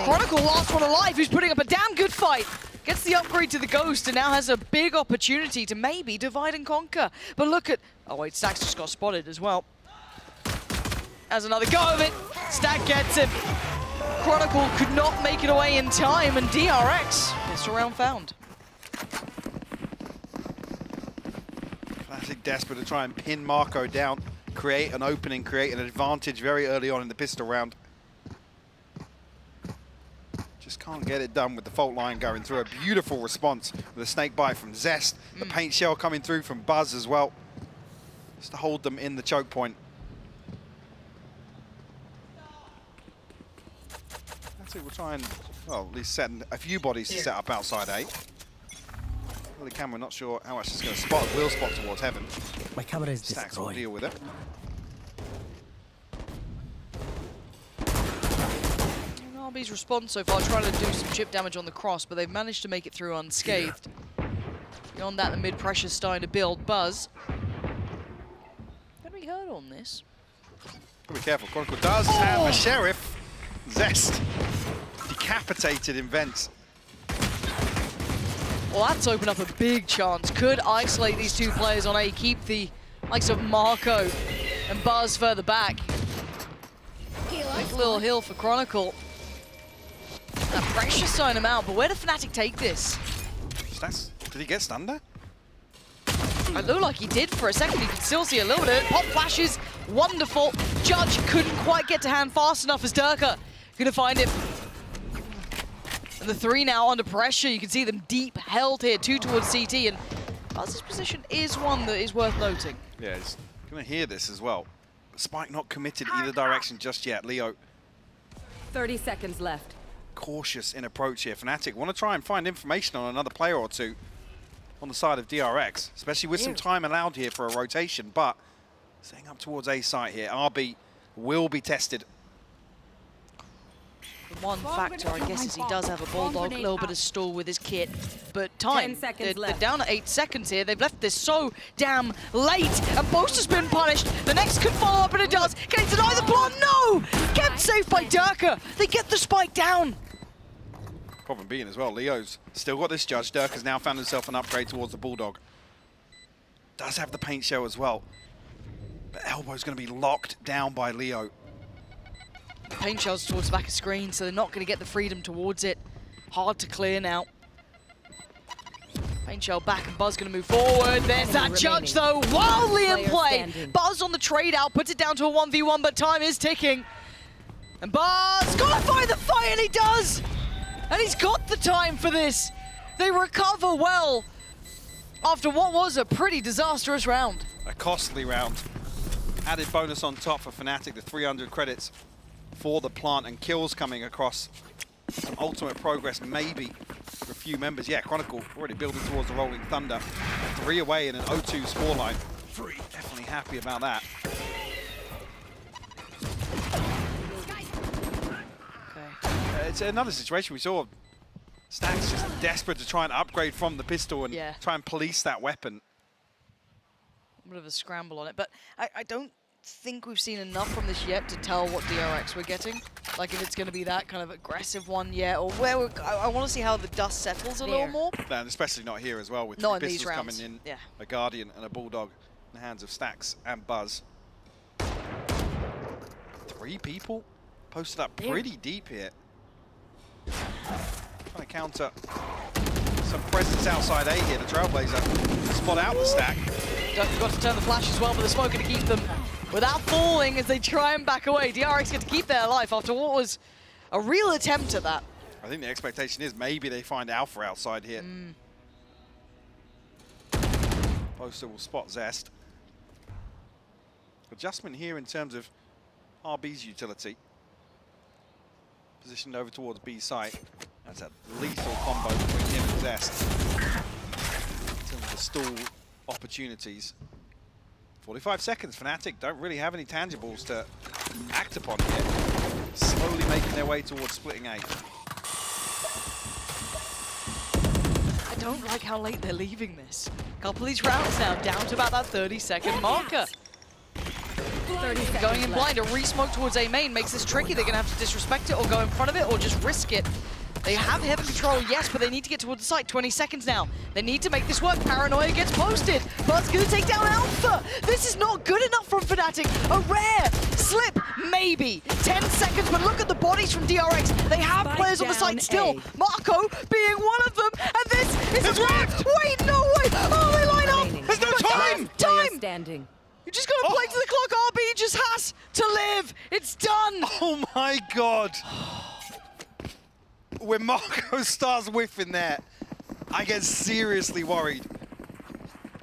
Chronicle, last one alive, who's putting up a damn good fight. Gets the upgrade to the Ghost and now has a big opportunity to maybe divide and conquer. But look at... Oh wait, Stack's just got spotted as well. Has another go of it. Stack gets him. Chronicle could not make it away in time, and DRX, pistol round found. Fnatic desperate to try and pin Marco down, create an opening, create an advantage very early on in the pistol round. Just can't get it done with the fault line going through. A beautiful response with a snake bite from Zest. The paint shell coming through from Buzz as well. Just to hold them in the choke point. That's it, we'll try and, well, at least set a few bodies to set up outside A. Well, the camera, not sure how much it's going to spot. Will spot towards Heaven. My camera is Stacks will deal with it. RB's response so far, trying to do some chip damage on the cross, but they've managed to make it through unscathed. Beyond that, the mid-pressure's starting to build. Buzz. Gonna be hurt on this. Gotta be careful. Chronicle does have a Sheriff. Zest decapitated in vents. Well, that's opened up a big chance. Could isolate these two players on A, keep the likes of Marco and Buzz further back. Quick little hill for Chronicle. That pressure sign him out, but where did Fnatic take this? Stacks, did he get stunned there? It looked like he did for a second. You can still see a little bit. Pop flashes, wonderful. Judge couldn't quite get to hand fast enough as Durka gonna find him. And the three now under pressure. You can see them deep held here, two towards CT, and Buzz's position is one that is worth noting. Yeah, he's gonna hear this as well. Spike not committed either direction just yet. Leo 30 seconds left. Cautious in approach here. Fnatic want to try and find information on another player or two on the side of DRX, especially with some time allowed here for a rotation, but setting up towards A site here. RB will be tested. The one factor, I guess, is he does have a Bulldog, a little bit of stall with his kit, but time. 10 seconds They're left. down at 8 seconds here. They've left this so damn late, and Boaster's been punished. The next could follow up, and it does. Can he deny the plant? No! Kept safe by Durka. They get the spike down. Problem being as well, Leo's still got this judge. Durka's now found himself an upgrade towards the Bulldog. Does have the paint shell as well. But Elbow's going to be locked down by Leo. Paint shells towards the back of screen, so they're not going to get the freedom towards it. Hard to clear now. Paint shell back, and Buzz going to move forward. There's that judge, though, wildly in play. Buzz on the trade out, puts it down to a 1v1, but time is ticking. And Buzz got to find the fight, and he does! And he's got the time for this. They recover well after what was a pretty disastrous round. A costly round. Added bonus on top for Fnatic, the 300 credits for the plant, and kills coming across. Some ultimate progress maybe for a few members. Yeah, Chronicle already building towards the Rolling Thunder. 3 away in an 0-2 scoreline. Definitely happy about that. It's another situation we saw. Stacks just desperate to try and upgrade from the pistol and try and police that weapon. A bit of a scramble on it, but I don't think we've seen enough from this yet to tell what DRX we're getting. Like if it's going to be that kind of aggressive one yet, or where I want to see how the dust settles a little more. And especially not here as well, with not three in pistols coming in, a Guardian and a Bulldog in the hands of Stacks and Buzz. 3 people posted up pretty deep here. Trying to counter some presence outside A here. The Trailblazer spot out the Stack. Got to turn the flash as well, but the smoke going to keep them without falling as they try and back away. DRX get to keep their life after what was a real attempt at that. I think the expectation is maybe they find Alpha outside here. Poster will spot Zest. Adjustment here in terms of RB's utility. Positioned over towards B site. That's a lethal combo between him and Zest. In terms of the stall opportunities. 45 seconds, Fnatic don't really have any tangibles to act upon yet. Slowly making their way towards splitting A. I don't like how late they're leaving this. A couple of these rounds now, down to about that 30-second marker. 30 seconds Going in left. blind, a re-smoke towards A main makes this tricky. They're going to have to disrespect it or go in front of it or just risk it. They have heaven control, yes, but they need to get towards the site. 20 seconds now. They need to make this work. Paranoia gets posted. Buzz going to take down Alpha. This is not good enough from Fnatic. A rare slip, maybe. 10 seconds, but look at the bodies from DRX. They have Spike players on the down site still. A. Marco being one of them, and this is It's a trap. ripped. Wait, no way. Oh, they line up. Remaining. There's no time. Player Time. standing. You just got to play to the clock. RB just has to live. It's done. Oh my God. When Marco starts whiffing there, I get seriously worried.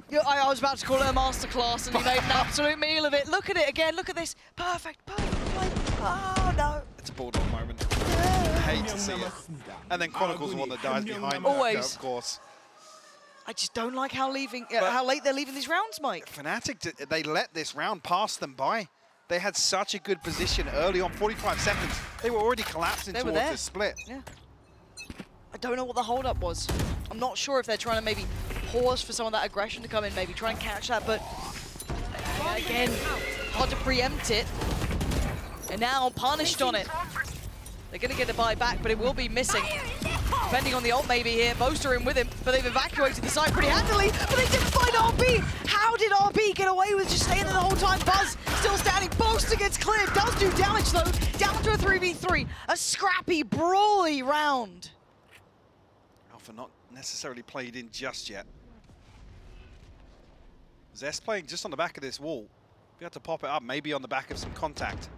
Yeah, I was about to call it a masterclass, and he made an absolute meal of it. Look at it again. Look at this. Perfect. Play. Oh, no. It's a bulldog moment. I hate to see it. And then Chronicles the one that dies behind Always. Marco, of course. I just don't like how how late they're leaving these rounds, Mike. Fnatic, they let this round pass them by. They had such a good position early on, 45 seconds. They were already collapsing They were towards there. this split. Yeah. I don't know what the hold-up was. I'm not sure if they're trying to maybe pause for some of that aggression to come in, maybe try and catch that, but again, hard to preempt it. And now punished on it. They're going to get the buy back, but it will be missing. Depending on the ult maybe here. Most are in with him, but they've evacuated the site pretty handily, but they didn't find RB. How did RB get away with just staying there the whole time? Buzz still standing. Boaster gets cleared. Does do damage though. Down to a 3v3. A scrappy, brawly round. Alpha not necessarily played in just yet. Zest playing just on the back of this wall. We have to pop it up, maybe on the back of some contact.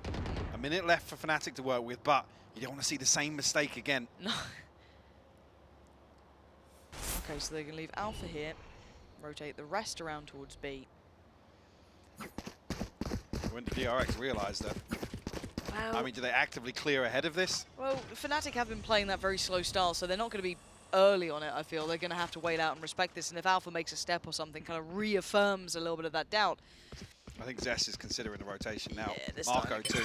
A minute left for Fnatic to work with, but you don't want to see the same mistake again. No. Okay, so they're going to leave Alpha here. Rotate the rest around towards B. When did DRX realise that? Well, I mean, do they actively clear ahead of this? well, Fnatic have been playing that very slow style, so they're not going to be early on it, I feel. They're going to have to wait out and respect this, and if Alpha makes a step or something, kind of reaffirms a little bit of that doubt. I think Zest is considering the rotation now. Yeah, this Marco time. too.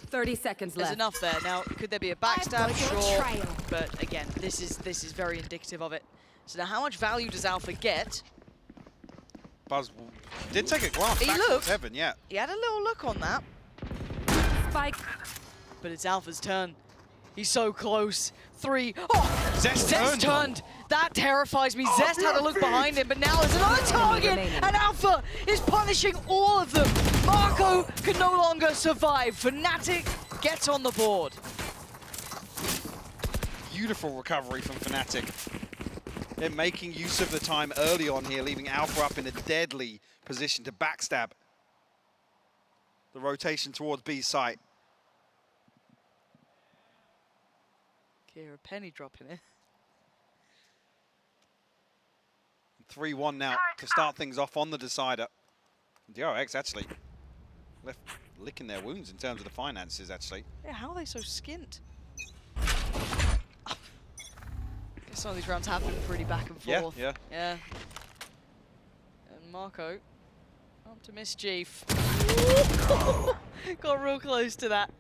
30 seconds There's left. enough there. Now, could there be a backstab? Sure. But again, this is very indicative of it. So now how much value does Alpha get? Buzz did take a glance He back looked. towards Heaven, yeah. He had a little look on that, Spike. but it's Alpha's turn. He's so close. 3. Oh! Zest turned. That terrifies me. Zest had a look behind him, but now there's another target, remaining. and Alpha is punishing all of them. Marco can no longer survive. Fnatic gets on the board. Beautiful recovery from Fnatic. They're making use of the time early on here, leaving Alpha up in a deadly position to backstab the rotation towards B site. Kira penny dropping it. 3-1 now to start things off on the decider. DRX actually left licking their wounds in terms of the finances, actually. Yeah, how are they so skint? Some of these rounds have been pretty back and forth. Yeah. And Marco, up to mischief. Got real close to that.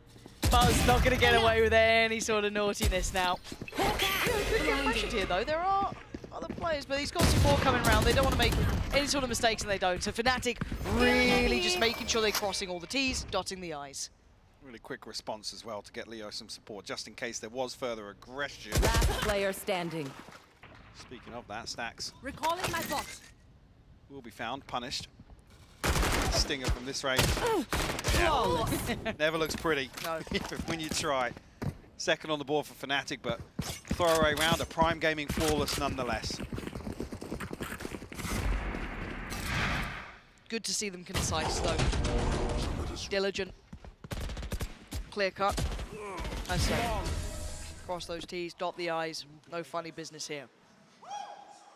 Buzz not going to get away with any sort of naughtiness now. Could get pressured here though. There are other players, but he's got some more coming around. They don't want to make any sort of mistakes, and they don't. So Fnatic really just making sure they're crossing all the T's, dotting the I's. Really quick response as well to get Leo some support, just in case there was further aggression. Last player standing. Speaking of that, Stacks Recalling my box. will be found, punished. Stinger from this range. Never looks pretty, No. even when you try. Second on the board for Fnatic, but throwaway round, a Prime Gaming flawless nonetheless. Good to see them concise though. Diligent. Clear cut. I say. Cross those T's, dot the I's. No funny business here.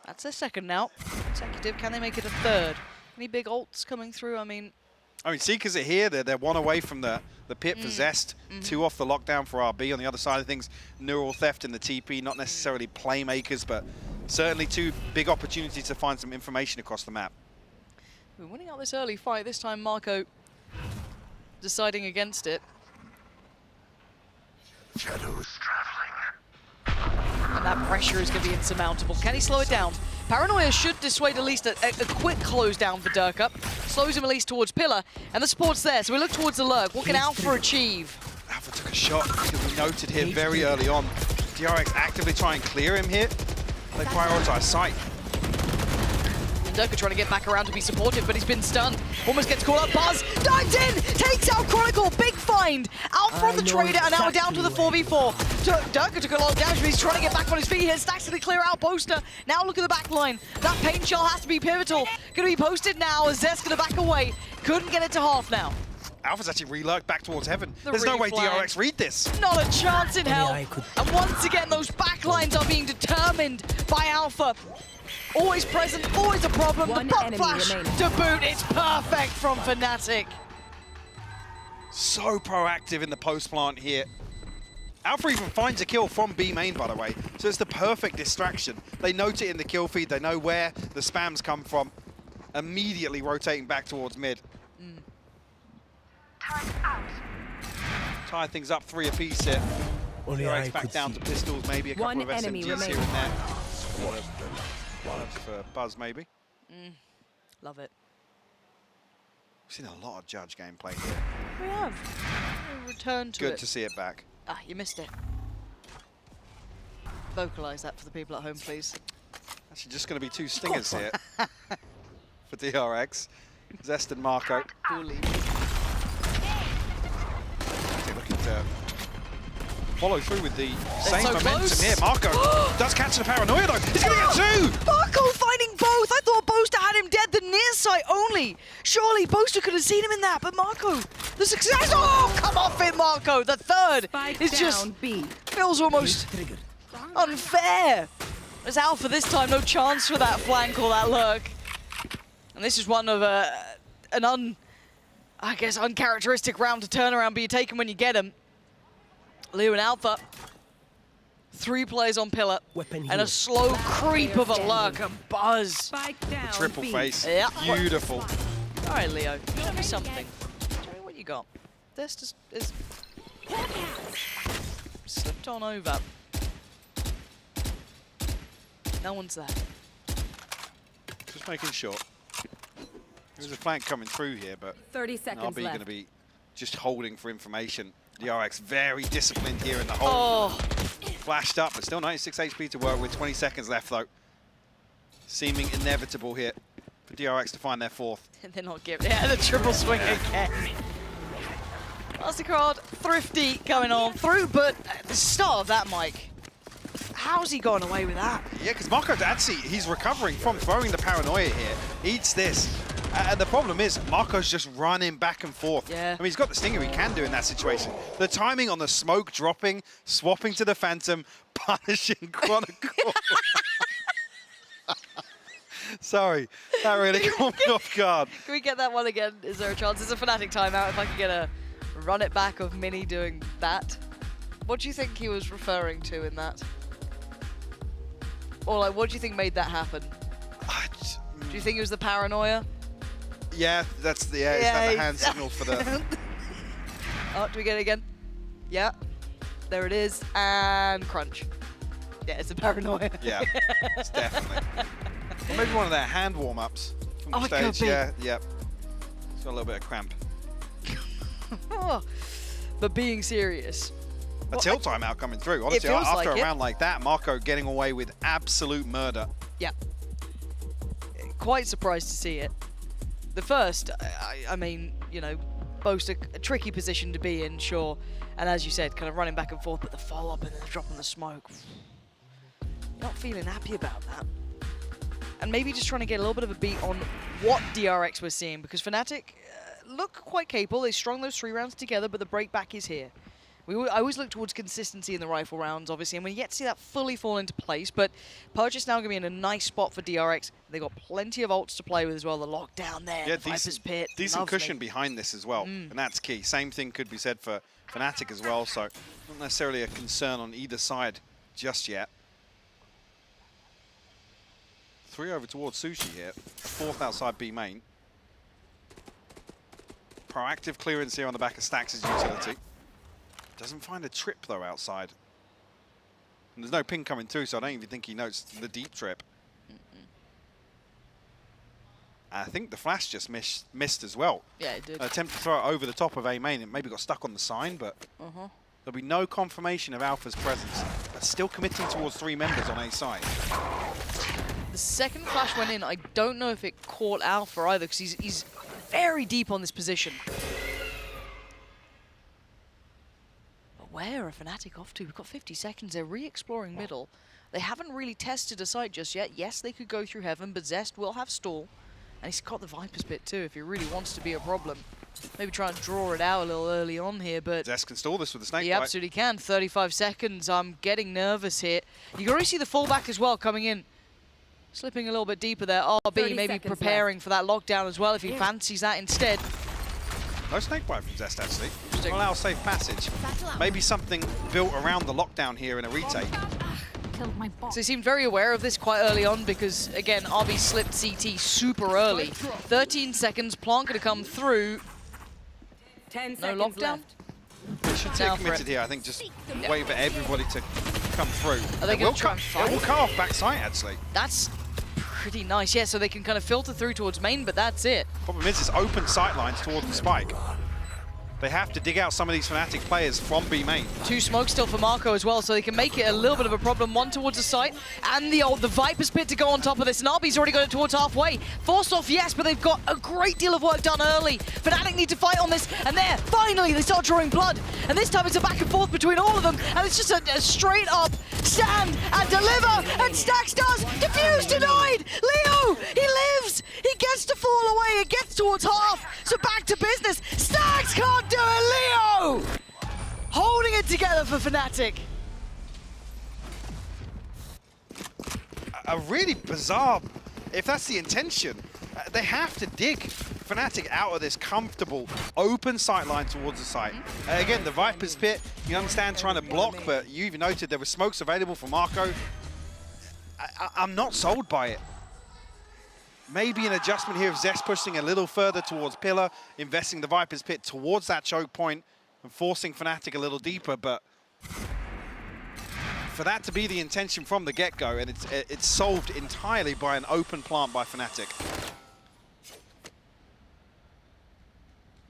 That's their second now. Consecutive. Can they make it a third? Any big ults coming through? I mean, Seekers are here. They're one away from the pit for Zest. 2 off the lockdown for RB. On the other side of things, Neural Theft in the TP. Not necessarily playmakers, but certainly 2 big opportunities to find some information across the map. we're winning out this early fight. This time Marco deciding against it. Shadows traveling. And that pressure is going to be insurmountable. Can he slow it down? Paranoia should dissuade at least a quick close down for Durka. Slows him at least towards Pillar, and the support's there, so we look towards the lurk. What can Alpha achieve? Alpha took a shot because we noted here very early on. DRX actively try and clear him here. They prioritize sight. Durka trying to get back around to be supportive, but he's been stunned. Almost gets caught up. Buzz dives in, takes out Chronicle. Big find out from the Trader, and now we're down to the 4v4. Durka took a lot of damage, but he's trying to get back on his feet here. Stacks to clear out Boaster. Now look at the back line. That paint shell has to be pivotal. Going to be posted now as Zest going to back away. Couldn't get it to half now. Alpha's actually re-lurked back towards heaven. The There's no way reflag. DRX read this. Not a chance in hell. And once again, those backlines are being determined by Alpha. Always present, always a problem. One The pop enemy flash remaining. to boot. It's perfect from Fnatic. So proactive in the post plant here. Alpha even finds a kill from B main, by the way. So it's the perfect distraction. They note it in the kill feed. They know where the spams come from. Immediately rotating back towards mid. Tie things up 3 apiece here. DRX back down to pistols, maybe a couple One of enemy SMGs here remaining. and there. One for Buzz, maybe. Love it. We've seen a lot of Judge gameplay here. We have. We'll return to Good it. to see it back. Ah, you missed it. Vocalize that for the people at home, please. Actually, just going to be 2 stingers here for DRX. Zest and Marco. Bully. Actually looking to follow through with the same so momentum close. here. Marco does catch the paranoia though. He's going to get 2! Marco finding both. I thought Boaster had him dead, the near sight only. Surely Boaster could have seen him in that, but Marco, the success. Oh, come off it, Marco. The third Spike is down just B. feels almost unfair. As Alpha this time, no chance for that flank or that lurk. And this is one of an uncharacteristic round to turn around, but you take him when you get him. Leo and Alpha, 3 players on Pillar, and a slow creep of a lurk, a Buzz. Spike down Triple B. face. Yeah. Beautiful. All right, Leo, show me something. Show me what you got. This is slipped on over. No one's there. Just making sure. There's a flank coming through here, but 30 seconds RB going left. to be just holding for information. DRX very disciplined here in the hole. Oh, Flashed up, but still 96 HP to work with. 20 seconds left though. Seeming inevitable here for DRX to find their 4th. they're not giving. Yeah, the triple swing again. Mastercard, thrifty coming on through, but at the start of that, Mike, how's he gone away with that? Yeah, because Marco Dadzi, he's recovering from throwing the paranoia here. Eats this. And the problem is, Marco's just running back and forth. Yeah. I mean, he's got the stinger he can do in that situation. The timing on the smoke dropping, swapping to the Phantom, punishing Chronicle. Sorry, that really caught me off guard. Can we get that one again? Is there a chance? It's a Fnatic timeout. If I could get a run it back of Mini doing that. What do you think he was referring to in that? Or like, what do you think made that happen? Do you think it was the paranoia? Yeah, that's the is that the hand signal for the... Oh, do we get it again? Yeah. There it is. And crunch. Yeah, it's the paranoia. Yeah, it's definitely. Or maybe one of their hand warm-ups from the Oh, it could stage. be. Yeah, yeah. It's got a little bit of cramp. But being serious. A Well, tilt timeout coming through. Honestly, feels after like a it. round like that, Marco getting away with absolute murder. Yeah. Quite surprised to see it. The first, I mean, you know, boast a tricky position to be in, sure. And as you said, kind of running back and forth, but the follow-up and then the drop in the smoke. Not feeling happy about that. And maybe just trying to get a little bit of a beat on what DRX we're seeing, because Fnatic look quite capable. They strung those 3 rounds together, but the breakback is here. I always look towards consistency in the rifle rounds, obviously, and we yet to see that fully fall into place. But Purchase now going to be in a nice spot for DRX. They've got plenty of ults to play with as well. The lockdown there, Yeah, the Viper's Pit. decent lovely. cushion behind this as well, and that's key. Same thing could be said for Fnatic as well, so not necessarily a concern on either side just yet. 3 over towards Sushi here, 4th outside B main. Proactive clearance here on the back of Stax' utility. Doesn't find a trip though outside. And there's no ping coming through, so I don't even think he notes the deep trip. I think the flash just missed as well. Yeah, it did. An attempt to throw it over the top of A main. It maybe got stuck on the sign, but there'll be no confirmation of Alpha's presence. But still committing towards 3 members on A side. The second flash went in. I don't know if it caught Alpha either, because he's very deep on this position. But where are Fnatic off to? We've got 50 seconds. They're re-exploring middle. They haven't really tested a site just yet. Yes, they could go through Heaven, but Zest will have stall. And he's got the Viper's Pit too, if he really wants to be a problem. Maybe try and draw it out a little early on here, but... Zest can stall this with the snake he bite. absolutely can. 35 seconds. I'm getting nervous here. You can already see the fullback as well coming in. Slipping a little bit deeper there. RB maybe preparing for that lockdown as well if he fancies that instead. No snake bite from Zest, actually. Allow safe passage. Maybe something built around the lockdown here in a retake. So he seemed very aware of this quite early on because, again, RB slipped CT super early. 13 seconds, Plant going to come through. 10 No seconds lockdown. left. They should stay committed here, I think, just wait for everybody to come through. Are they going to try and It fight? will cut off back sight, actually. That's pretty nice, yeah, so they can kind of filter through towards main, but that's it. Problem is, it's open sight lines towards the spike. They have to dig out some of these Fnatic players from B main. 2 smokes still for Marco as well, so they can make it a little bit of a problem. 1 towards the site, and the Viper's Pit to go on top of this. And RB's already got it towards halfway. Forced off, yes, but they've got a great deal of work done early. Fnatic need to fight on this, and there, finally, they start drawing blood. And this time it's a back and forth between all of them, and it's just a straight up stand and deliver, and Stax does. Diffuse denied. Leo, he lives. He gets to fall away. It gets towards half, so back to business. Stax can't do it. Leo holding it together for Fnatic. A really bizarre, if that's the intention, they have to dig Fnatic out of this comfortable open sight line towards the site. Again, the Viper's Pit, you understand trying to block, but you even noted there were smokes available for Marco. I'm not sold by it. Maybe an adjustment here of Zest pushing a little further towards Pillar, investing the Viper's Pit towards that choke point and forcing Fnatic a little deeper, but for that to be the intention from the get-go, and it's solved entirely by an open plant by Fnatic.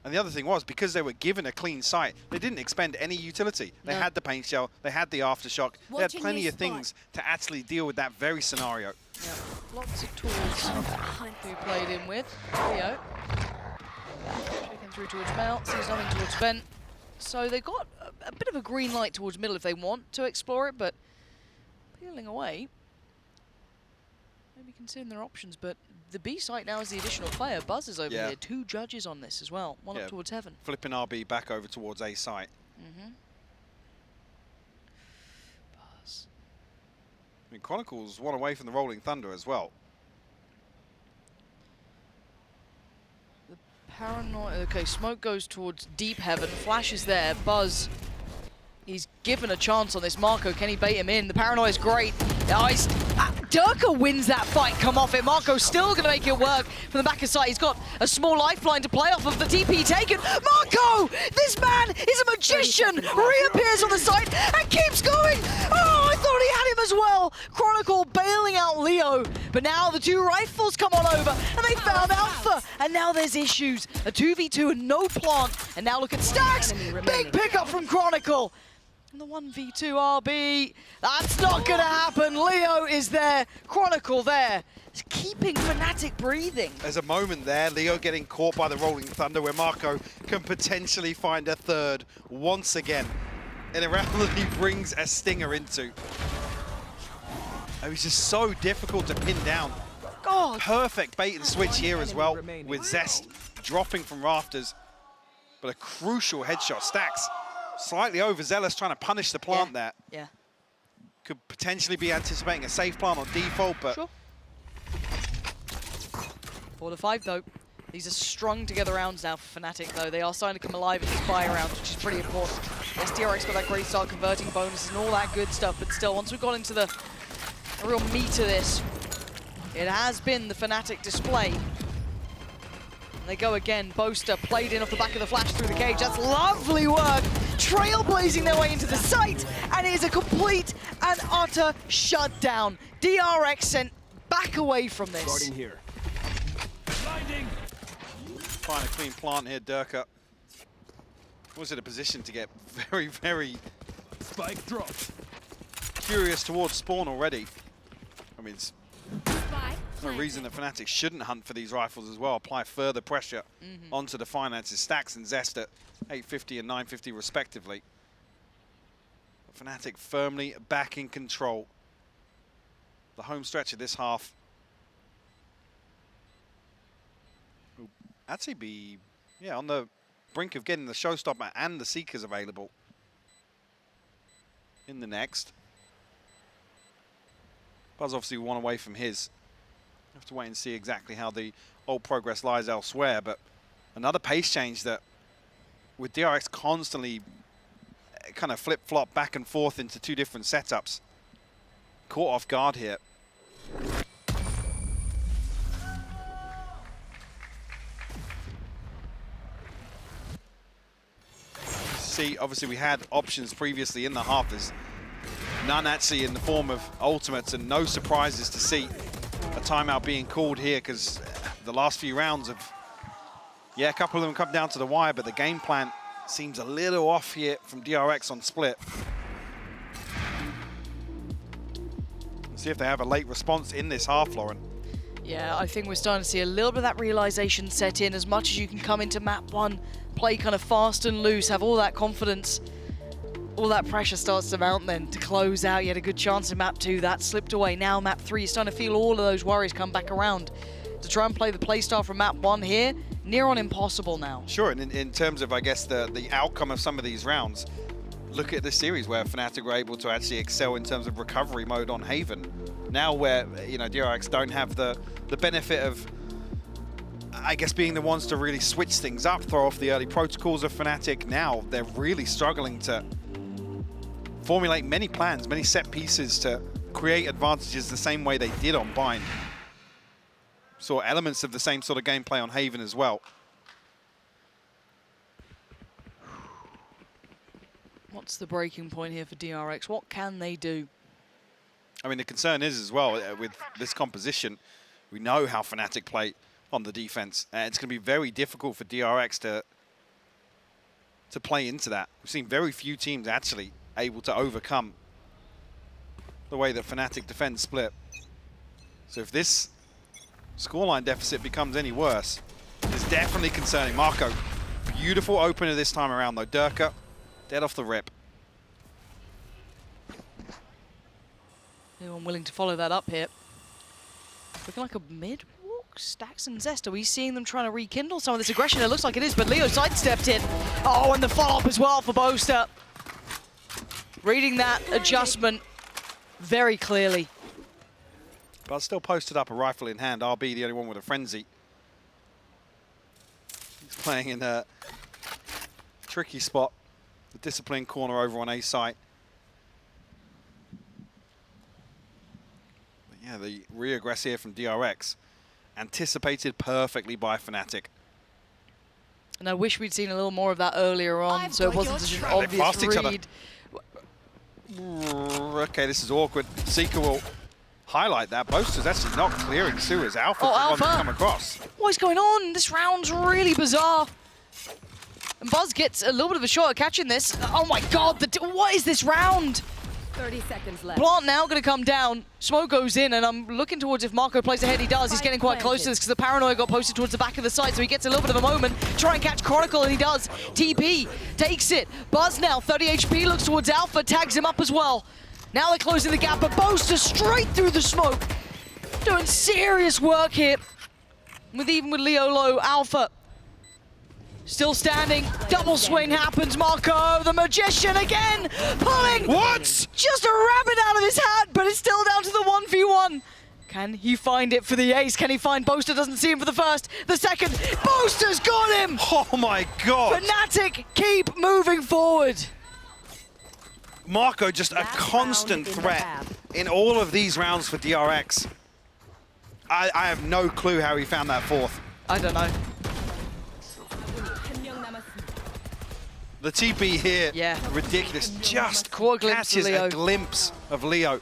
And the other thing was, because they were given a clean site, they didn't expend any utility. They had the paint shell, they had the aftershock, they had plenty of things to actually deal with that very scenario. Yeah, lots of tools who played in with. Leo. Shaking through towards Mel, sees nothing towards Vent. So they've got a bit of a green light towards middle if they want to explore it, but peeling away. Maybe considering their options, but the B site now is the additional player. Buzz is over here. 2 judges on this as well. One up towards Heaven. Flipping RB back over towards A site. Buzz. I mean, Chronicles 1 away from the Rolling Thunder as well. The Paranoid. Okay, smoke goes towards deep Heaven. Flash is there. Buzz. He's given a chance on this. Marco, can he bait him in? The Paranoid is great. Durka wins that fight, come off it. Marco's still going to make it work from the back of sight. He's got a small lifeline to play off of the TP taken. Marco! This man is a magician! Reappears on the site and keeps going! Oh, I thought he had him as well! Chronicle bailing out Leo. But now the 2 rifles come on over and they found Alpha. And now there's issues. A 2v2 and no plant. And now look at Stax. Big pickup from Chronicle. And the 1v2 RB, that's not gonna happen. Leo is there, Chronicle there, keeping Fnatic breathing. There's a moment there, Leo getting caught by the Rolling Thunder where Marco can potentially find a third once again in a round that he brings a stinger into. It was just so difficult to pin down. God. Perfect bait and switch here as well, with Zest dropping from rafters, but a crucial headshot. Stax slightly overzealous, trying to punish the plant there. Yeah. Could potentially be anticipating a safe plant on default, but... Sure. 4 to 5 though. These are strung together rounds now for Fnatic though. They are starting to come alive in these fire rounds, which is pretty important. Yes, DRX got that great start converting bonuses and all that good stuff, but still, once we've got into the real meat of this, it has been the Fnatic display. They go again. Boaster played in off the back of the flash through the cage. That's lovely work. Trailblazing their way into the site. And it is a complete and utter shutdown. DRX sent back away from this. Starting here. Find a clean plant here, Durka. Was in a position to get very, very Spike dropped. curious towards spawn already. I mean, it's no reason that Fnatic shouldn't hunt for these rifles as well. Apply further pressure onto the finances. Stacks and Zest at 850 and 950 respectively. But Fnatic firmly back in control. The home stretch of this half. Will actually be, yeah, on the brink of getting the showstopper and the Seekers available in the next. Buzz obviously one away from his. Have to wait and see exactly how the old progress lies elsewhere, but another pace change that with DRX constantly kind of flip-flop back and forth into two different setups. Caught off guard here. See, obviously we had options previously in the half. There's none actually in the form of ultimates, and no surprises to see a timeout being called here, because the last few rounds have, yeah, a couple of them come down to the wire, but the game plan seems a little off here from DRX on split. Let's see if they have a late response in this half, Lauren. Yeah, I think we're starting to see a little bit of that realization set in. As much as you can come into map 1, play kind of fast and loose, have all that confidence, all that pressure starts to mount then to close out. You had a good chance in map 2, that slipped away. Now map 3, you're starting to feel all of those worries come back around. To try and play the playstyle from map 1 here, near on impossible now. Sure, and in terms of, I guess, the outcome of some of these rounds, look at this series where Fnatic were able to actually excel in terms of recovery mode on Haven. Now where, you know, DRX don't have the benefit of, I guess, being the ones to really switch things up, throw off the early protocols of Fnatic. Now they're really struggling to formulate many plans, many set pieces to create advantages the same way they did on Bind. Saw elements of the same sort of gameplay on Haven as well. What's the breaking point here for DRX? What can they do? I mean, the concern is as well, with this composition, we know how Fnatic play on the defense. And it's going to be very difficult for DRX to play into that. We've seen very few teams actually able to overcome the way that Fnatic defends split. So if this scoreline deficit becomes any worse, it's definitely concerning. Marco, beautiful opener this time around though. Durka, dead off the rip. Anyone willing to follow that up here? Looking like a mid walk. Stacks and Zest. Are we seeing them trying to rekindle some of this aggression? It looks like it is, but Leo sidestepped in. Oh, and the follow-up as well for Boaster. Reading that adjustment very clearly. But still posted up a rifle in hand. RB the only one with a frenzy. He's playing in a tricky spot. The discipline corner over on A site. But yeah, the re-aggress here from DRX. Anticipated perfectly by Fnatic. And I wish we'd seen a little more of that earlier on, so it wasn't such an obvious read. Okay, this is awkward. Seeker will highlight that. Boaster's actually not clearing Suez. Alpha Alpha to come across. What is going on? This round's really bizarre. And Buzz gets a little bit of a shot at catching this. Oh my god, what is this round? 30 seconds left. Plant now going to come down. Smoke goes in, and I'm looking towards if Marco plays ahead. He does. He's getting quite close to this because the paranoia got posted towards the back of the site, so he gets a little bit of a moment. Try and catch Chronicle, and he does. TP takes it. Buzz now, 30 HP, looks towards Alpha, tags him up as well. Now they're closing the gap, but Boaster straight through the smoke. Doing serious work here. Even with Leo low, Alpha still standing. Double swing happens. Marco, the magician again, pulling. What? Just a rabbit out of his hat, but it's still down to the 1v1. Can he find it for the ace? Can he find Boaster? Doesn't see him for the first. The second. Boaster's got him. Oh my god. Fnatic keep moving forward. Marco just a constant threat in all of these rounds for DRX. I have no clue how he found that fourth. I don't know. The TP here, yeah, ridiculous. Just caught a catches a glimpse of Leo.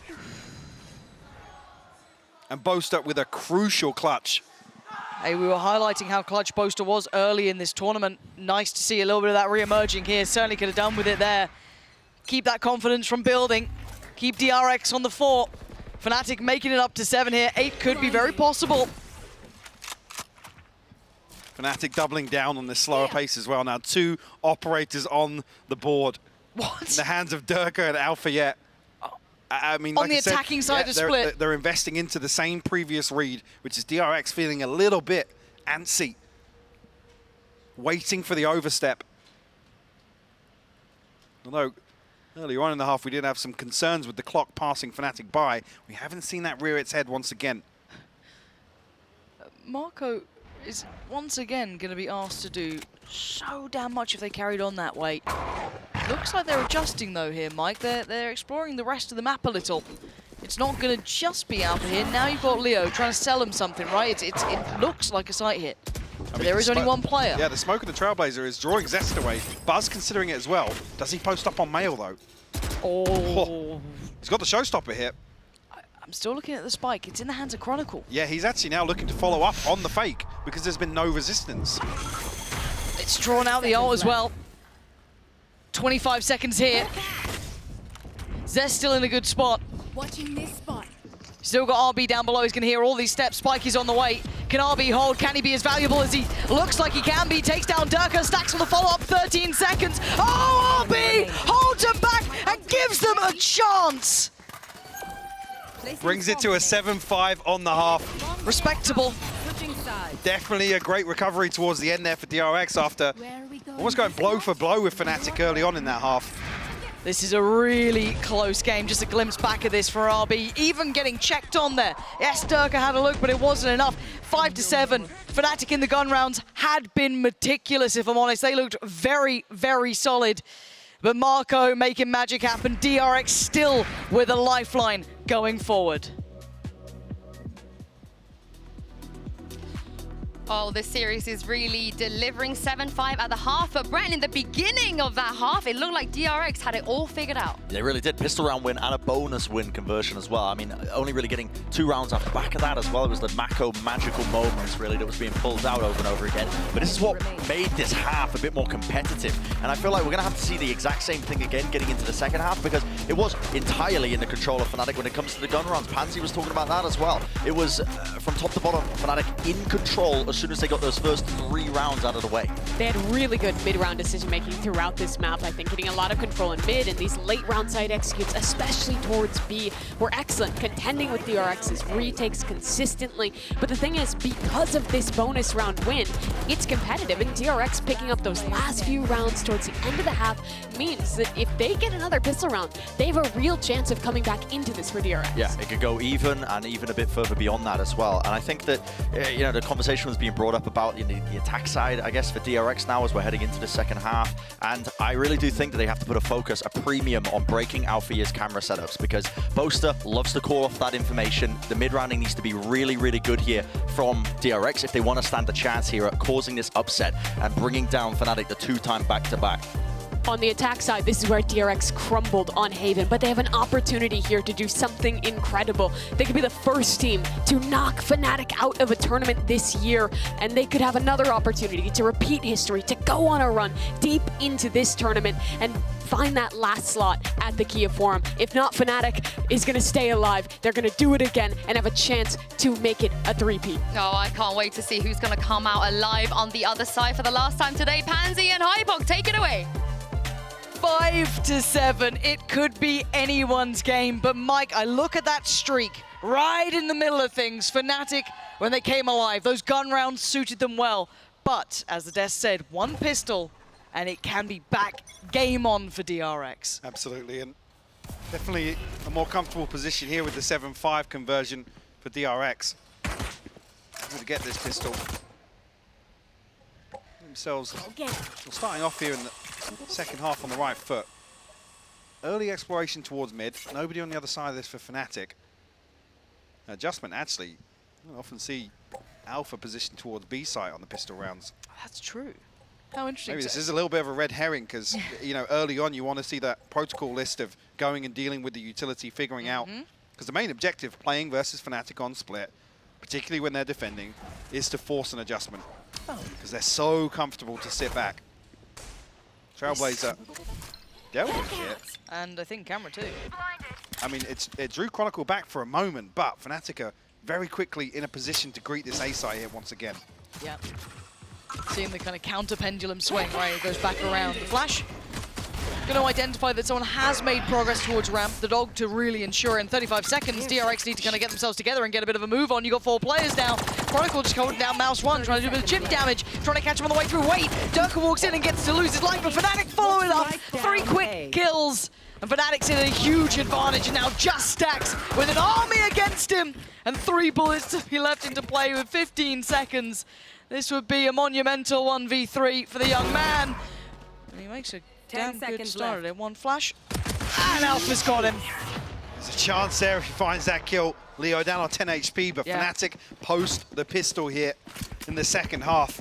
And Boaster with a crucial clutch. Hey, we were highlighting how clutch Boaster was early in this tournament. Nice to see a little bit of that re-emerging here. Certainly could have done with it there. Keep that confidence from building. Keep DRX on the 4. Fnatic making it up to 7 here. 8 could be very possible. Fnatic doubling down on this slower pace as well. Now 2 operators on the board. What? In the hands of Durka and Alpha Yet. I mean, On like the I said, attacking side of Split. They're investing into the same previous read, which is DRX feeling a little bit antsy. Waiting for the overstep. Although, earlier on in the half, we did have some concerns with the clock passing Fnatic by. We haven't seen that rear its head once again. Marco is once again going to be asked to do so damn much if they carried on that way. Looks like they're adjusting though here, Mike. They're exploring the rest of the map a little. It's not going to just be Alpha here. Now you've got Leo trying to sell him something, right? It looks like a sight hit. But there is only one player. Yeah, the smoke of the Trailblazer is drawing Zest away. Buzz considering it as well. Does he post up on Mail though? Oh. He's got the showstopper here. I'm still looking at the spike. It's in the hands of Chronicle. Yeah, he's actually now looking to follow up on the fake because there's been no resistance. It's drawn out the ult as well. 25 seconds here. Zest still in a good spot. Watching this spot. Still got RB down below. He's going to hear all these steps. Spike is on the way. Can RB hold? Can he be as valuable as he looks like he can be? Takes down Durka. Stacks on the follow-up. 13 seconds. Oh, RB holds him back and gives them a chance. Brings it to a 7-5 on the half. Respectable. Definitely a great recovery towards the end there for DRX after almost going blow for blow with Fnatic early on in that half. This is a really close game. Just a glimpse back at this for RB. Even getting checked on there. Yes, Durka had a look, but it wasn't enough. 5-7. Fnatic in the gun rounds had been meticulous, if I'm honest. They looked very, very solid. But Marco making magic happen. DRX still with a lifeline going forward. Oh, this series is really delivering 7-5 at the half. But Brent, in the beginning of that half, it looked like DRX had it all figured out. They really did. Pistol round win and a bonus win conversion as well. I mean, only really getting 2 rounds off the back of that as well. It was the Mako magical moments, really, that was being pulled out over and over again. But this is what made this half a bit more competitive. And I feel like we're going to have to see the exact same thing again getting into the second half, because it was entirely in the control of Fnatic when it comes to the gun rounds. Pansy was talking about that as well. It was from top to bottom, Fnatic in control as soon as they got those first 3 rounds out of the way. They had really good mid-round decision-making throughout this map. I think getting a lot of control in mid, and these late-round side executes, especially towards B, were excellent. Contending with DRX's retakes consistently. But the thing is, because of this bonus round win, it's competitive, and DRX picking up those last few rounds towards the end of the half means that if they get another pistol round, they have a real chance of coming back into this for DRX. Yeah, it could go even and even a bit further beyond that as well. And I think that, you know, the conversation was being brought up about the attack side, I guess, for DRX now as we're heading into the second half. And I really do think that they have to put a premium on breaking Alpha's camera setups, because Boaster loves to call off that information. The mid-rounding needs to be really, really good here from DRX if they want to stand a chance here at causing this upset and bringing down Fnatic the 2-time back-to-back. On the attack side, this is where DRX crumbled on Haven, but they have an opportunity here to do something incredible. They could be the first team to knock Fnatic out of a tournament this year, and they could have another opportunity to repeat history, to go on a run deep into this tournament and find that last slot at the Kia Forum. If not, Fnatic is going to stay alive. They're going to do it again and have a chance to make it a three-peat. Oh, I can't wait to see who's going to come out alive on the other side for the last time today. Pansy and Hypok, take it away. 5-7. It could be anyone's game, but Mike, I look at that streak right in the middle of things. Fnatic, when they came alive, those gun rounds suited them well. But, as the desk said, 1 pistol, and it can be back game on for DRX. Absolutely, and definitely a more comfortable position here with the 7-5 conversion for DRX. To get this pistol. Themselves starting off here in the second half on the right foot. Early exploration towards mid. Nobody on the other side of this for Fnatic. Adjustment, actually. I often see Alpha positioned towards B site on the pistol rounds. That's true. How interesting. Maybe this is a little bit of a red herring because, you know, early on you want to see that protocol list of going and dealing with the utility, figuring out. Because the main objective, playing versus Fnatic on split, particularly when they're defending, is to force an adjustment. Because they're so comfortable to sit back. Trailblazer dealt with it. And I think camera too. I mean, it drew Chronicle back for a moment, but Fnatic are very quickly in a position to greet this A-side here once again. Yeah. Seeing the kind of counter pendulum swing, right? It goes back around. The flash. Going to identify that someone has made progress towards ramp. The dog to really ensure in 35 seconds, DRX need to kind of get themselves together and get a bit of a move on. You got 4 players now. Chronicle just holding down Mouse 1, trying to do a bit of chip damage, trying to catch him on the way through. Wait, Durka walks in and gets to lose his life, but Fnatic follow it up. 3 quick kills. And Fnatic's in a huge advantage, and now just Stacks with an army against him. And 3 bullets to be left into play with 15 seconds. This would be a monumental 1v3 for the young man. And he makes a 10 damn good seconds start left. at it. 1 flash, and Alpha's got him. There's a chance there if he finds that kill. Leo down on 10 HP, but Yeah. Fnatic post the pistol here in the second half.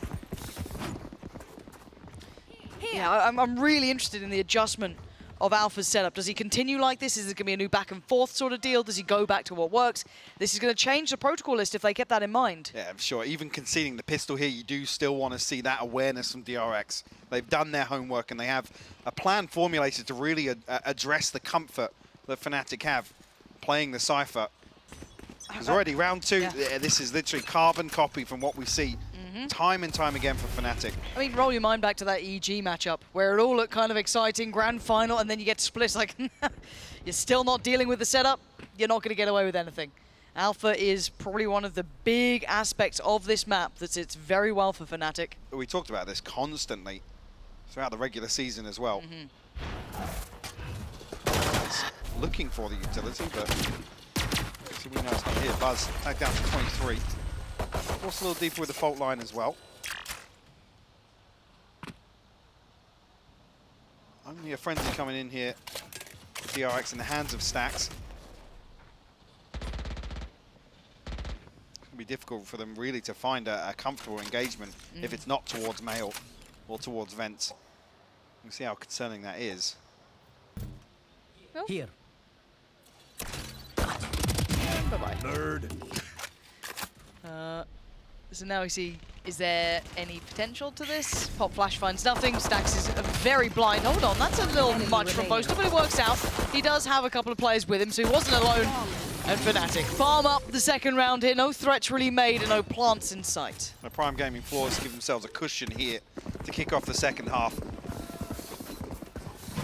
Yeah, I'm really interested in the adjustment of Alpha's setup. Does he continue like this? Is it going to be a new back and forth sort of deal? Does he go back to what works? This is going to change the protocol list if they kept that in mind. Yeah, I'm sure. Even conceding the pistol here, you do still want to see that awareness from DRX. They've done their homework and they have a plan formulated to really address the comfort that Fnatic have playing the Cypher. Because already round 2, Yeah. this is literally carbon copy from what we see time and time again for Fnatic. I mean, roll your mind back to that EG matchup where it all looked kind of exciting, grand final, and then you get split. Like, you're still not dealing with the setup, you're not going to get away with anything. Alpha is probably one of the big aspects of this map that sits very well for Fnatic. We talked about this constantly throughout the regular season as well. It's looking for the utility, but we know it's not here. Buzz tagged down to 23. Force a little deeper with the fault line as well. Only a frenzy coming in here. DRX in the hands of Stacks. It's going to be difficult for them really to find a comfortable engagement if it's not towards Male or towards Vents. We'll see how concerning that is. Here. Bye-bye. Nerd. So now we see, is there any potential to this? Pop flash finds nothing. Stacks is very blind. Hold on, that's a little much from Boaster, but it works out. He does have a couple of players with him, so he wasn't alone. And Fnatic farm up the second round here. No threats really made and no plants in sight. The Prime Gaming Floors give themselves a cushion here to kick off the second half.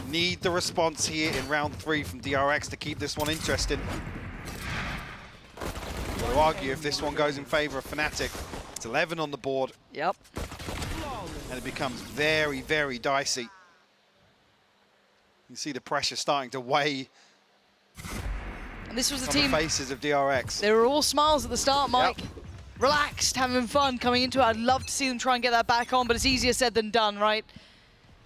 Need the response here in round 3 from DRX to keep this one interesting. Got to argue if this one goes in favor of Fnatic. It's 11 on the board. Yep. And it becomes very, very dicey. You see the pressure starting to weigh And this was the on team. the faces of DRX. They were all smiles at the start, Mike. Relaxed, having fun coming into it. I'd love to see them try and get that back on, but it's easier said than done, right?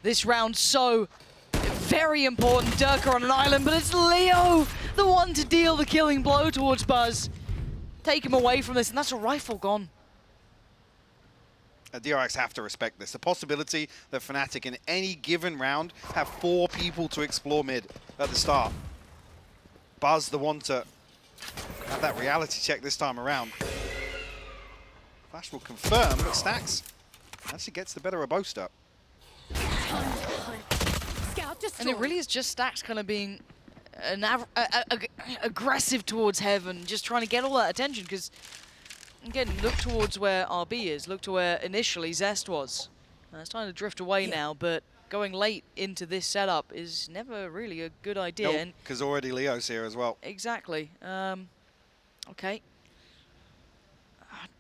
This round so very important. Durka on an island, but it's Leo, the one to deal the killing blow towards Buzz. Take him away from this, and that's a rifle gone. DRX have to respect this. The possibility that Fnatic in any given round have 4 people to explore mid at the start. Buzz the one to have that reality check this time around. Flash will confirm, but Stacks actually gets the better of Boaster. And it really is just Stacks kind of being aggressive towards Heaven, just trying to get all that attention, because again, look towards where RB is, look to where initially Zest was. It's trying to drift away now, but going late into this setup is never really a good idea. Because already Leo's here as well. Exactly. Okay.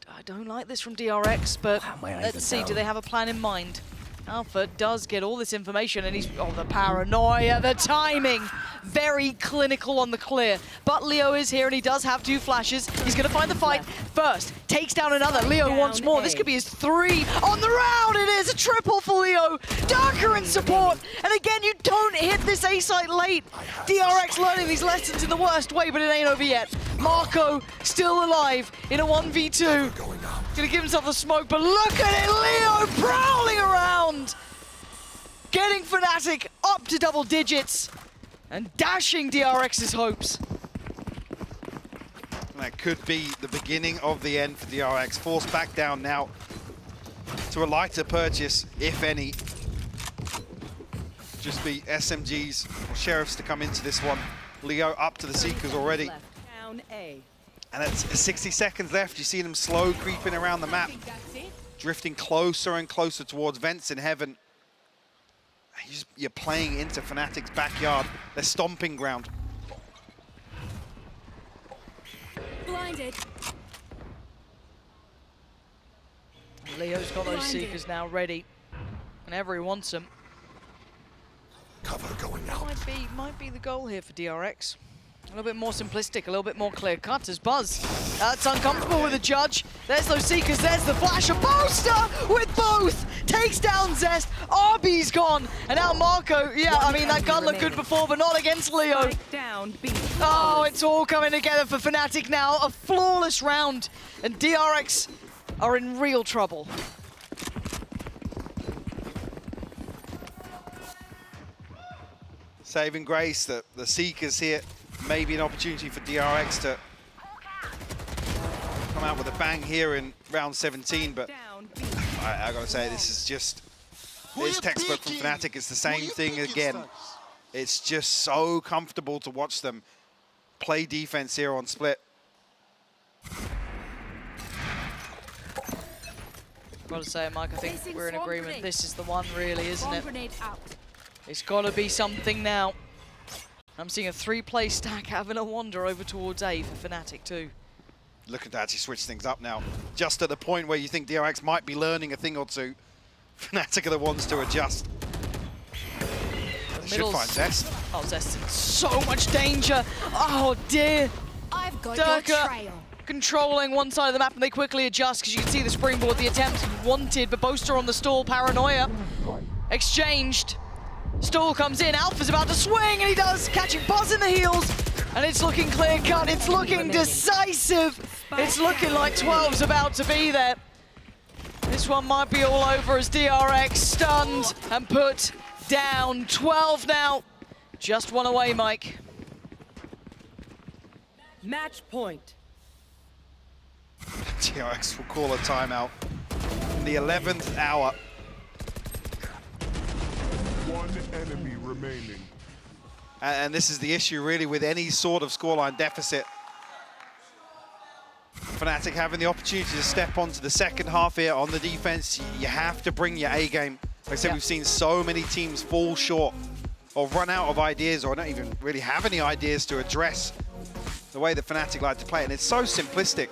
I don't like this from DRX, but let's see, do they have a plan in mind? Alpha does get all this information, and he's, oh, the paranoia, the timing, very clinical on the clear. But Leo is here, and he does have 2 flashes. He's going to find the fight first, takes down another. Leo wants more. This could be his 3 on the round. It is a triple for Leo. Darker in support, and again, you don't hit this A site late. DRX learning these lessons in the worst way, but it ain't over yet. Marco still alive in a 1v2. Gonna give himself a smoke, but look at it, Leo prowling around! Getting Fnatic up to double digits and dashing DRX's hopes. That could be the beginning of the end for DRX. Forced back down now to a lighter purchase, if any. Just be SMGs or Sheriffs to come into this one. Leo up to the Seekers already. Down A. And it's 60 seconds left. You see them slow creeping around the map, drifting closer and closer towards vents in heaven. You're playing into Fnatic's backyard, their stomping ground. Blinded. Leo's got those Seekers now ready, whenever he wants them. Cover going out. Might be the goal here for DRX. A little bit more simplistic, a little bit more clear cut as Buzz. That's uncomfortable with the judge. There's those Seekers, there's the flash. A Boaster with both! Takes down Zest. RB's gone. And now Marco, yeah, I mean, that gun looked good before, but not against Leo. Spike down B. Oh, it's all coming together for Fnatic now. A flawless round. And DRX are in real trouble. Saving grace, the Seekers here. Maybe an opportunity for DRX to come out with a bang here in round 17, but Down B. I gotta say, this is just, this textbook from Fnatic is the same thing again. It's just so comfortable to watch them play defense here on split. Gotta say, Mike, I think Placing we're in swarm agreement. grenade. This is the one, really, isn't Bomb it? grenade out. It's gotta be something now. I'm seeing a 3-play stack having a wander over towards A for Fnatic too. Looking to actually switch things up now. Just at the point where you think DRX might be learning a thing or two, Fnatic are the ones to adjust. They should find Zest. Oh, Zest in so much danger. Oh dear. I've got Durka controlling one side of the map, and they quickly adjust because you can see the springboard, the attempt wanted, but Boaster on the stall, paranoia. Exchanged. Stall comes in, Alpha's about to swing, and he does, catching Buzz in the heels. And it's looking clear cut, it's looking decisive. It's looking like 12's about to be there. This one might be all over as DRX stunned and put down. 12 now. Just one away, Mike. Match point. DRX will call a timeout in the 11th hour. One enemy remaining. And this is the issue really with any sort of scoreline deficit. Fnatic having the opportunity to step onto the second half here on the defense. You have to bring your A game. Like I said, we've seen so many teams fall short or run out of ideas or not even really have any ideas to address the way that Fnatic like to play. And it's so simplistic.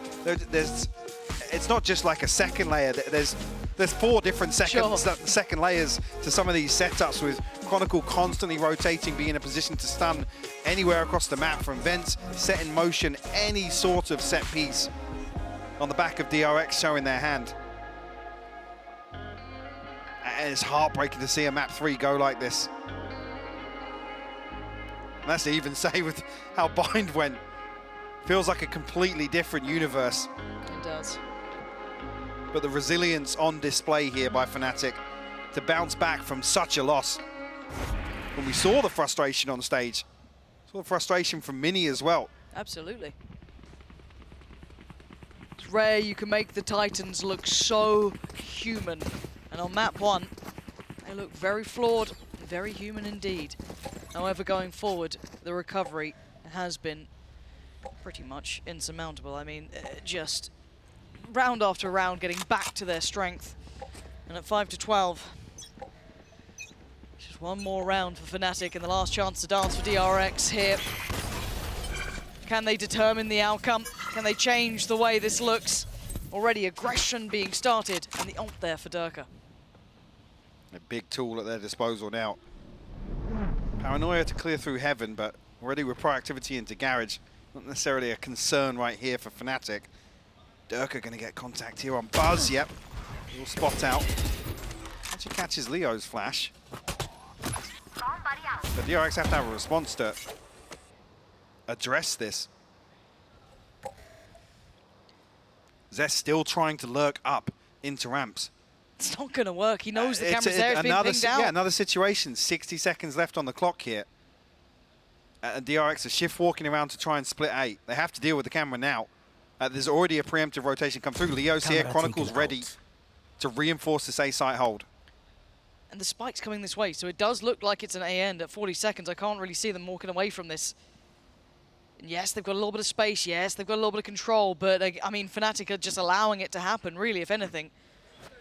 It's not just like a second layer. There's 4 different second layers to some of these setups, with Chronicle constantly rotating, being in a position to stun anywhere across the map, from vents, set in motion, any sort of set piece on the back of DRX showing their hand. And it's heartbreaking to see a map 3 go like this. And that's to even say with how Bind went. Feels like a completely different universe. It does. But the resilience on display here by Fnatic to bounce back from such a loss. When we saw the frustration on stage, saw the frustration from Mini as well. Absolutely. It's rare you can make the Titans look so human. And on map 1, they look very flawed, very human indeed. However, going forward, the recovery has been pretty much insurmountable. I mean, just round after round getting back to their strength. And at 5-12, just one more round for Fnatic and the last chance to dance for DRX here. Can they determine the outcome? Can they change the way this looks? Already aggression being started, and the ult there for Durka. A big tool at their disposal now. Paranoia to clear through heaven, but already with proactivity into garage. Not necessarily a concern right here for Fnatic. Durka going to get contact here on Buzz, yep. Little spot out. Actually catches Leo's flash. But DRX have to have a response to address this. Zest still trying to lurk up into ramps. It's not going to work. He knows the camera's there. It's being pinged out. Yeah, another situation. 60 seconds left on the clock here. And DRX are shift walking around to try and split A. They have to deal with the camera now. There's already a preemptive rotation come through. Leo's here, Chronicle's ready to reinforce this A site hold. And the spike's coming this way, so it does look like it's an A end at 40 seconds. I can't really see them walking away from this. And yes, they've got a little bit of space. Yes, they've got a little bit of control. But, I mean, Fnatic are just allowing it to happen, really, if anything.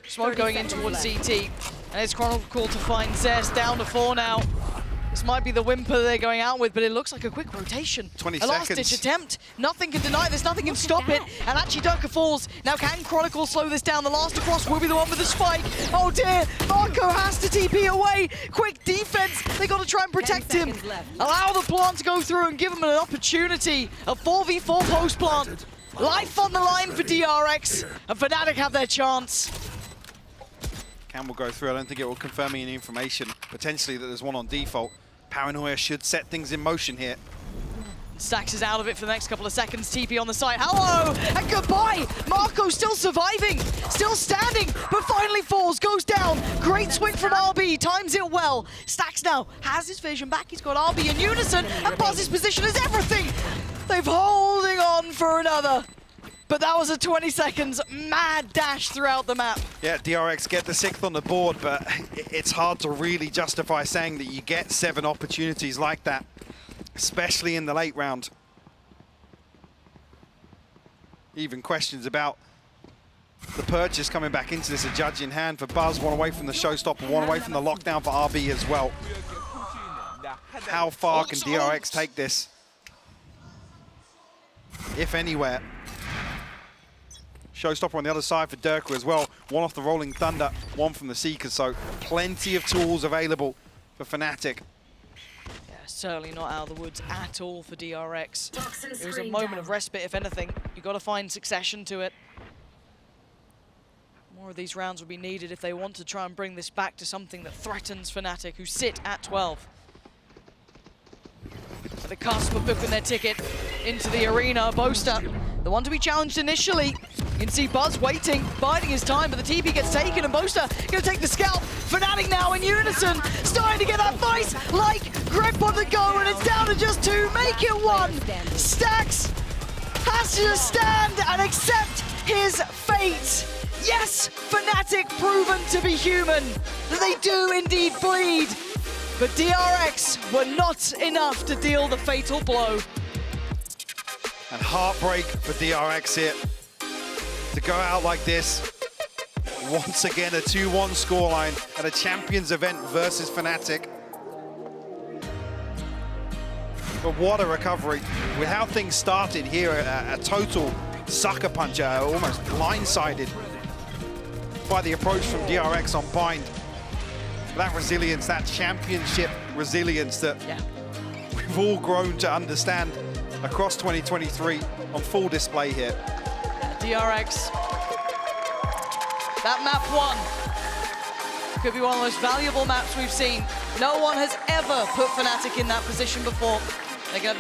Smoke going in towards CT. And it's Chronicle to find Zest. Down to 4 now. This might be the whimper they're going out with, but it looks like a quick rotation. 20 a seconds. last-ditch attempt. Nothing can deny this. Nothing can stop it. And actually, Dunker falls. Now, can Chronicle slow this down? The last across will be the one with the spike. Oh, dear. Marco has to TP away. Quick defense. They got to try and protect him. Allow the plant to go through and give him an opportunity. A 4v4 post-plant. Life on the line for DRX. And Fnatic have their chance. Cam will go through. I don't think it will confirm any information. Potentially that there's one on default. Paranoia should set things in motion here. Stax is out of it for the next couple of seconds. TP on the side. Hello and goodbye. Marco still surviving, still standing, but finally falls, goes down. Great swing from RB, times it well. Stax now has his vision back. He's got RB in unison, and Buzz's position is everything. They've holding on for another. But that was a 20 seconds mad dash throughout the map. Yeah, DRX get the 6th on the board, but it's hard to really justify saying that you get 7 opportunities like that, especially in the late round. Even questions about the purchase coming back into this, a judge in hand for Buzz, one away from the showstopper, one away from the lockdown for RB as well. How far can DRX take this? If anywhere. Showstopper on the other side for Durka as well. One off the Rolling Thunder, one from the Seekers. So plenty of tools available for Fnatic. Yeah, certainly not out of the woods at all for DRX. It was a moment of respite, if anything. You've got to find succession to it. More of these rounds will be needed if they want to try and bring this back to something that threatens Fnatic, who sit at 12. At the cusp of booking their ticket into the arena. Boaster, the one to be challenged initially. You can see Buzz waiting, biding his time, but the TP gets taken, and Boaster gonna take the scalp. Fnatic now in unison, starting to get that fight like grip on the go, and it's down to just 2, make it 1. Stax has to just stand and accept his fate. Yes, Fnatic proven to be human, that they do indeed bleed. But DRX were not enough to deal the fatal blow. And heartbreak for DRX here. To go out like this, once again a 2-1 scoreline at a Champions event versus Fnatic. But what a recovery. With how things started here, a total sucker punch, almost blindsided by the approach from DRX on Bind. That resilience, that championship resilience that we've all grown to understand across 2023 on full display here. DRX, that map 1 could be one of the most valuable maps we've seen. No one has ever put Fnatic in that position before. They're gonna